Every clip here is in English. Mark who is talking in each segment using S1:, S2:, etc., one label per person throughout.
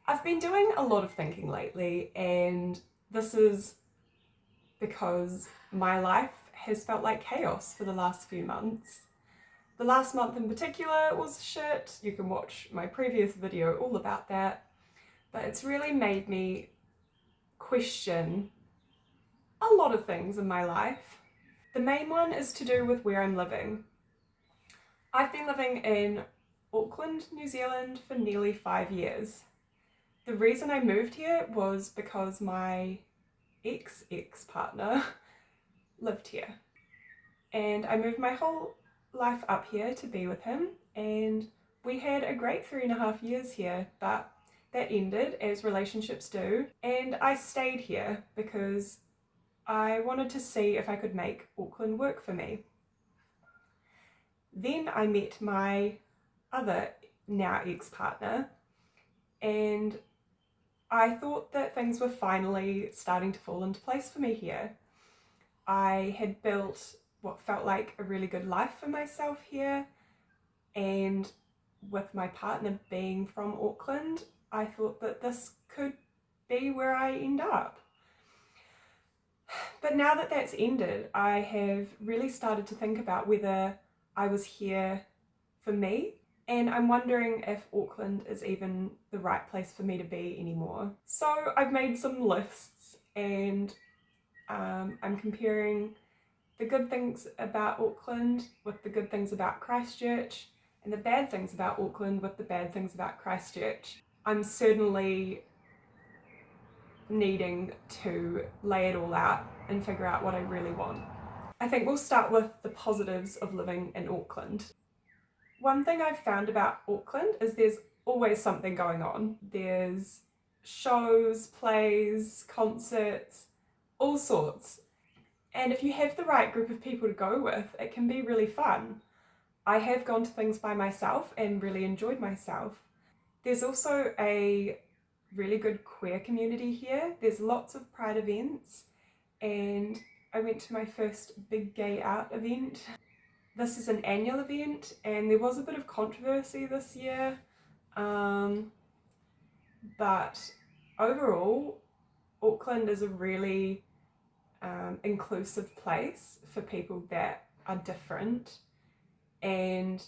S1: I've been doing a lot of thinking lately, and this is because my life has felt like chaos for the last few months. The last month in particular was shit. You can watch my previous video all about that. But it's really made me question a lot of things in my life. The main one is to do with where I'm living. I've been living in Auckland, New Zealand for nearly 5 years. The reason I moved here was because my ex-partner lived here. And I moved my whole life up here to be with him, and we had a great 3.5 years here, but that ended, as relationships do, and I stayed here because I wanted to see if I could make Auckland work for me. Then I met my other now ex-partner, and I thought that things were finally starting to fall into place for me here. I had built what felt like a really good life for myself here, and with my partner being from Auckland, I thought that this could be where I end up. But now that that's ended, I have really started to think about whether I was here for me, and I'm wondering if Auckland is even the right place for me to be anymore. So I've made some lists, and I'm comparing the good things about Auckland with the good things about Christchurch, and the bad things about Auckland with the bad things about Christchurch. I'm certainly needing to lay it all out and figure out what I really want. I think we'll start with the positives of living in Auckland. One thing I've found about Auckland is there's always something going on. There's shows, plays, concerts, all sorts. And if you have the right group of people to go with, it can be really fun. I have gone to things by myself and really enjoyed myself. There's also a really good queer community here. There's lots of pride events, and I went to my first big gay out event. This is an annual event, and there was a bit of controversy this year, but overall Auckland is a really inclusive place for people that are different, and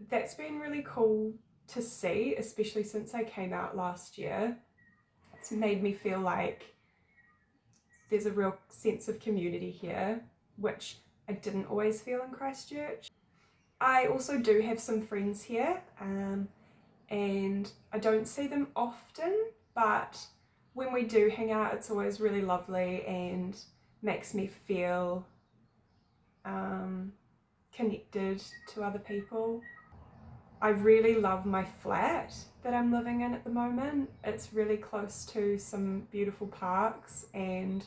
S1: that's been really cool to see, especially since I came out last year. It's made me feel like there's a real sense of community here, which I didn't always feel in Christchurch. I also do have some friends here, and I don't see them often, but when we do hang out, it's always really lovely and makes me feel connected to other people. I really love my flat that I'm living in at the moment. It's really close to some beautiful parks, and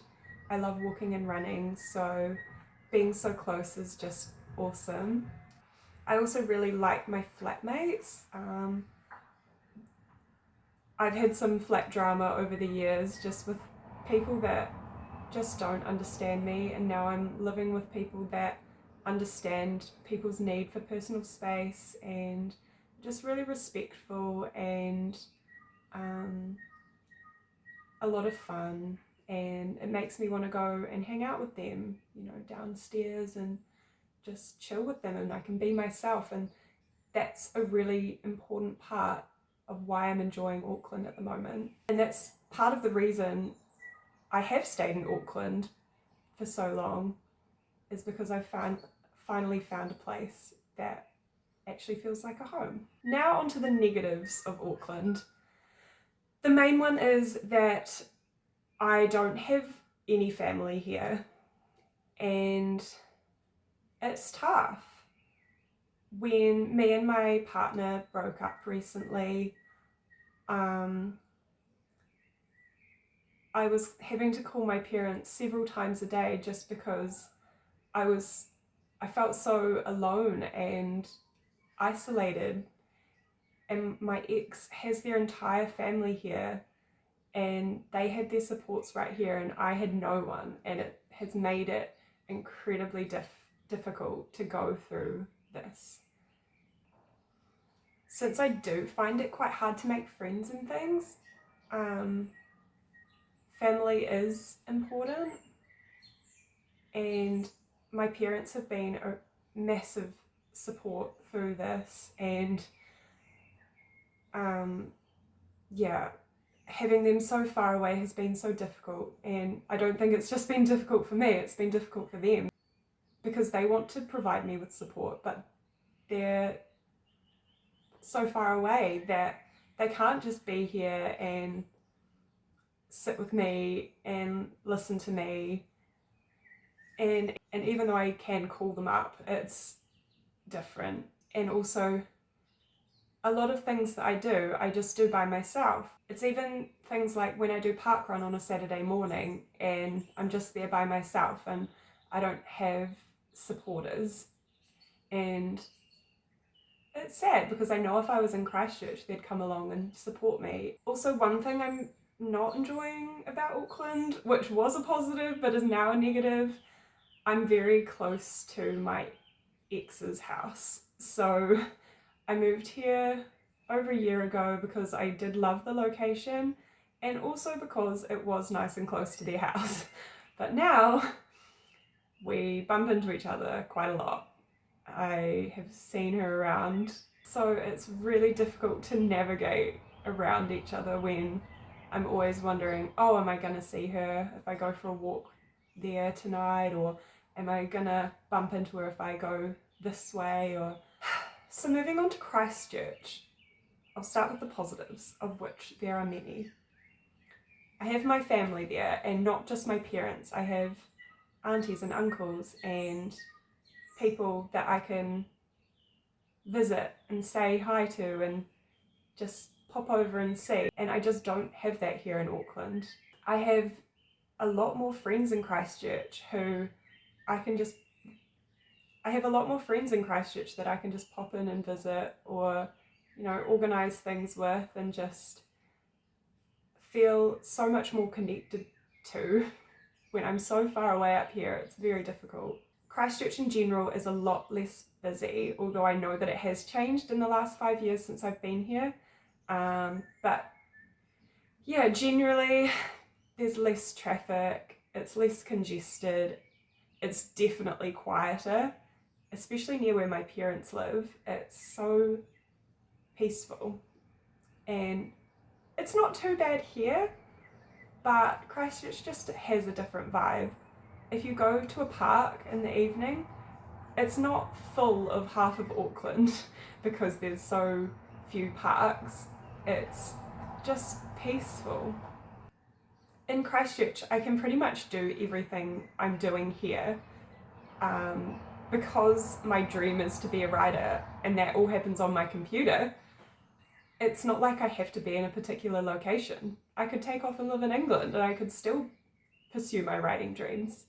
S1: I love walking and running, so being so close is just awesome. I also really like my flatmates. I've had some flat drama over the years just with people that just don't understand me, and now I'm living with people that understand people's need for personal space and just really respectful, and a lot of fun, and it makes me want to go and hang out with them, you know, downstairs and just chill with them, and I can be myself, and that's a really important part of why I'm enjoying Auckland at the moment. And that's part of the reason I have stayed in Auckland for so long, is because I finally found a place that actually feels like a home. Now onto the negatives of Auckland. The main one is that I don't have any family here, and it's tough. When me and my partner broke up recently, I was having to call my parents several times a day just because I felt so alone and isolated, and my ex has their entire family here, and they had their supports right here, and I had no one, and it has made it incredibly difficult to go through this. Since I do find it quite hard to make friends and things, family is important, and my parents have been a massive support through this, and yeah, having them so far away has been so difficult. And I don't think it's just been difficult for me, it's been difficult for them, because they want to provide me with support, but they're so far away that they can't just be here and sit with me and listen to me. And even though I can call them up, it's different. And also, a lot of things that I just do by myself. It's even things like when I do parkrun on a Saturday morning and I'm just there by myself and I don't have supporters. And it's sad because I know if I was in Christchurch, they'd come along and support me. Also, one thing I'm not enjoying about Auckland, which was a positive but is now a negative, I'm very close to my ex's house. So I moved here over a year ago because I did love the location and also because it was nice and close to their house. But now we bump into each other quite a lot. I have seen her around, so it's really difficult to navigate around each other when I'm always wondering, oh, am I gonna see her if I go for a walk there tonight, or am I gonna bump into her if I go this way? Or so moving on to Christchurch, I'll start with the positives, of which there are many. I have my family there, and not just my parents. I have aunties and uncles and people that I can visit and say hi to and just pop over and see. And I just don't have that here in Auckland. I have a lot more friends in Christchurch who I have a lot more friends in Christchurch that I can just pop in and visit, or, you know, organise things with, and just feel so much more connected to. When I'm so far away up here, it's very difficult. Christchurch in general is a lot less busy, although I know that it has changed in the last 5 years since I've been here. But yeah, generally there's less traffic, it's less congested, it's definitely quieter, especially near where my parents live. It's so peaceful, and it's not too bad here, but Christchurch just has a different vibe. If you go to a park in the evening, it's not full of half of Auckland because there's so few parks. It's just peaceful. In Christchurch, I can pretty much do everything I'm doing here, because my dream is to be a writer and that all happens on my computer. It's not like I have to be in a particular location. I could take off and live in England and I could still pursue my writing dreams.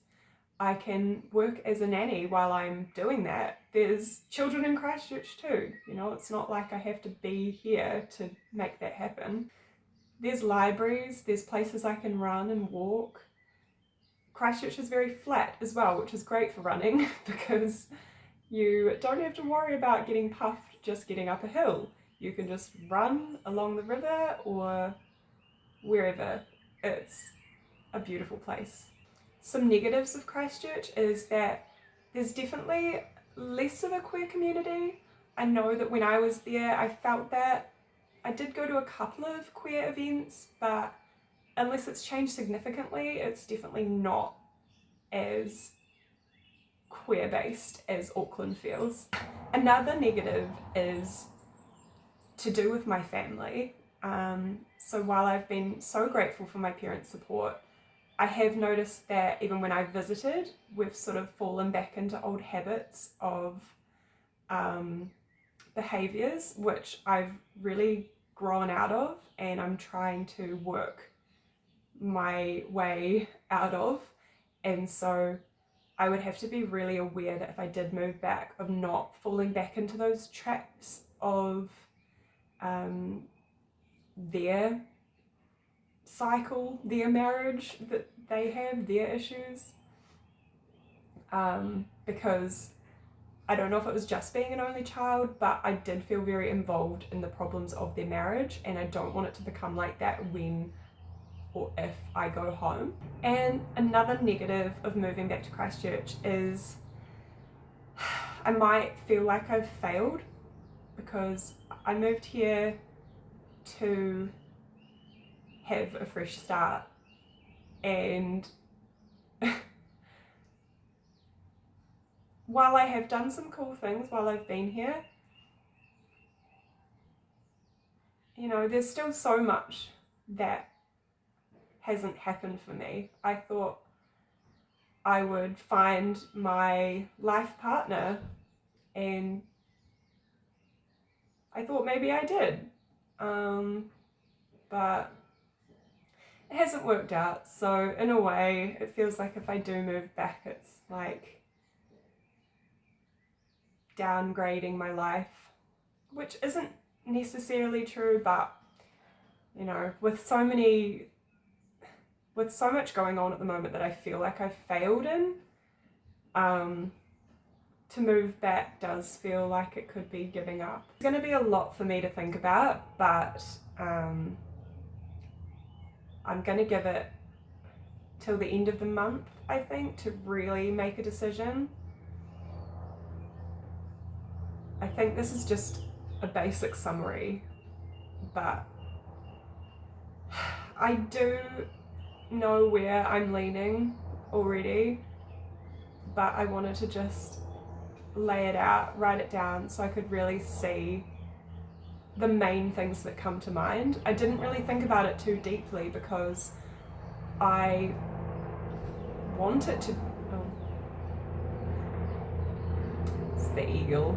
S1: I can work as a nanny while I'm doing that. There's children in Christchurch too, you know, it's not like I have to be here to make that happen. There's libraries, there's places I can run and walk. Christchurch is very flat as well, which is great for running because you don't have to worry about getting puffed just getting up a hill. You can just run along the river or wherever. It's a beautiful place. Some negatives of Christchurch is that there's definitely less of a queer community. I know that when I was there, I felt that. I did go to a couple of queer events, but unless it's changed significantly, it's definitely not as queer-based as Auckland feels. Another negative is to do with my family. So while I've been so grateful for my parents' support, I have noticed that even when I visited, we've sort of fallen back into old habits of behaviours, which I've really grown out of and I'm trying to work my way out of. And so I would have to be really aware that if I did move back, of not falling back into those traps of their cycle, their marriage that they have, their issues, because I don't know if it was just being an only child, but I did feel very involved in the problems of their marriage, and I don't want it to become like that when or if I go home. And another negative of moving back to Christchurch is I might feel like I've failed, because I moved here to have a fresh start, and while I have done some cool things while I've been here, you know, there's still so much that hasn't happened for me. I thought I would find my life partner, and I thought maybe I did, but it hasn't worked out. So in a way, it feels like if I do move back, it's like downgrading my life, which isn't necessarily true, but you know, with so much going on at the moment that I feel like I've failed in, to move back does feel like it could be giving up. It's going to be a lot for me to think about, but I'm going to give it till the end of the month, I think, to really make a decision. I think this is just a basic summary, but I do know where I'm leaning already, but I wanted to just lay it out, write it down, so I could really see the main things that come to mind. I didn't really think about it too deeply because I wanted to... Oh, it's the eagle.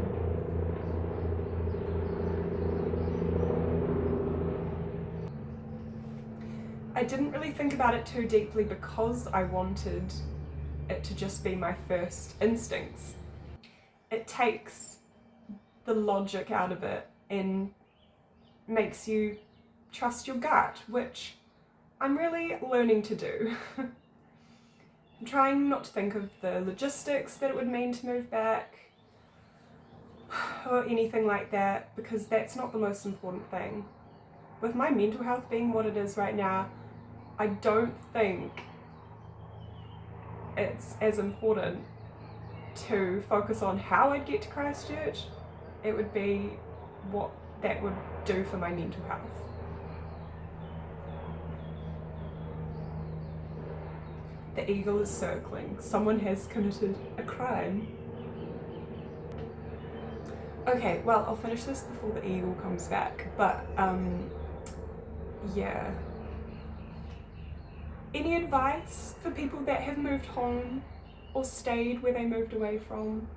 S1: I didn't really think about it too deeply because I wanted it to just be my first instincts. It takes the logic out of it and makes you trust your gut, which I'm really learning to do. I'm trying not to think of the logistics that it would mean to move back or anything like that, because that's not the most important thing. With my mental health being what it is right now, I don't think it's as important to focus on how I'd get to Christchurch. It would be what that would do for my mental health. The eagle is circling. Someone has committed a crime. Okay, well, I'll finish this before the eagle comes back, but yeah. Any advice for people that have moved home or stayed where they moved away from?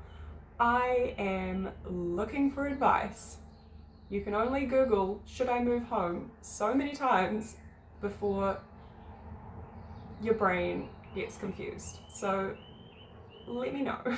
S1: I am looking for advice. You can only Google, should I move home, so many times before your brain gets confused. So let me know.